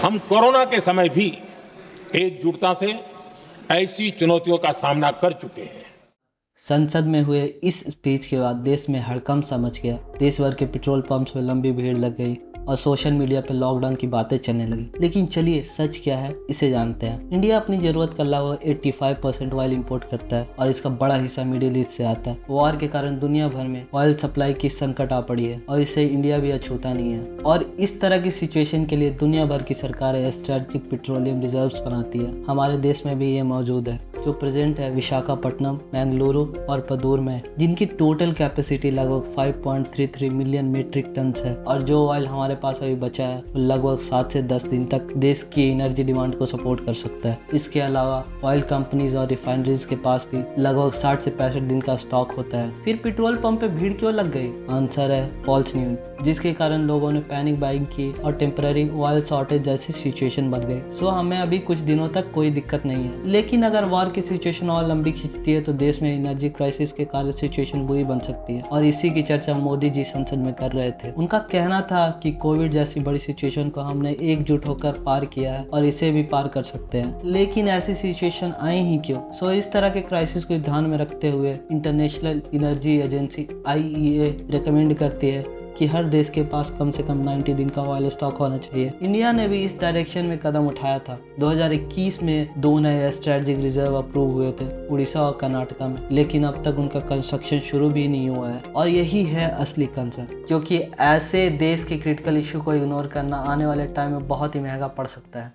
हम कोरोना के समय भी एकजुटता से ऐसी चुनौतियों का सामना कर चुके हैं। संसद में हुए इस स्पीच के बाद देश में हड़कंप समच गया। देश भर के पेट्रोल पंप्स में लंबी भीड़ लग गई और सोशल मीडिया पर लॉकडाउन की बातें चलने लगी। लेकिन चलिए सच क्या है इसे जानते हैं। इंडिया अपनी जरूरत का लगभग 85% ऑयल इंपोर्ट करता है और इसका बड़ा हिस्सा मिडिल ईस्ट से आता है। वॉर के कारण दुनिया भर में ऑयल सप्लाई की संकट आ पड़ी है और इससे इंडिया भी अछूता नहीं है। और इस तरह की सिचुएशन के लिए दुनिया भर की सरकारें स्ट्रेटेजिक पेट्रोलियम रिजर्व्स बनाती है। हमारे देश में भी ये मौजूद है, जो प्रेजेंट है विशाखापट्टनम, बेंगलुरु और पदूर में, जिनकी टोटल कैपेसिटी लगभग 5.33 मिलियन मीट्रिक टन है। और जो ऑयल हमारे पास अभी बचा है वो लगभग 7 से 10 दिन तक देश की एनर्जी डिमांड को सपोर्ट कर सकता है। इसके अलावा ऑयल कंपनीज और रिफाइनरीज के पास भी लगभग 60 से 65 दिन का स्टॉक होता है। फिर पेट्रोल पंप पे भीड़ क्यों लग गई? आंसर है फॉल्स न्यूज, जिसके कारण लोगों ने पैनिक बाइंग की और टेम्पररी ऑयल शॉर्टेज जैसी सिचुएशन बन गई। सो हमें अभी कुछ दिनों तक कोई दिक्कत नहीं है, लेकिन अगर वॉर की सिचुएशन और लंबी खिंचती है तो देश में एनर्जी क्राइसिस के कारण सिचुएशन बुरी बन सकती है। और इसी की चर्चा मोदी जी संसद में कर रहे थे। उनका कहना था कि कोविड जैसी बड़ी सिचुएशन को हमने एकजुट होकर पार किया है और इसे भी पार कर सकते हैं। लेकिन ऐसी सिचुएशन आई ही क्यों? सो इस तरह के क्राइसिस को ध्यान में रखते हुए international energy agency IEA recommend करती है कि हर देश के पास कम से कम 90 दिन का ऑयल स्टॉक होना चाहिए। इंडिया ने भी इस डायरेक्शन में कदम उठाया था। 2021 में 2 नए स्ट्रेटेजिक रिजर्व अप्रूव हुए थे, उड़ीसा और कर्नाटका में, लेकिन अब तक उनका कंस्ट्रक्शन शुरू भी नहीं हुआ है। और यही है असली कंसर्न, क्योंकि ऐसे देश के क्रिटिकल इशू को इग्नोर करना आने वाले टाइम में बहुत ही महंगा पड़ सकता है।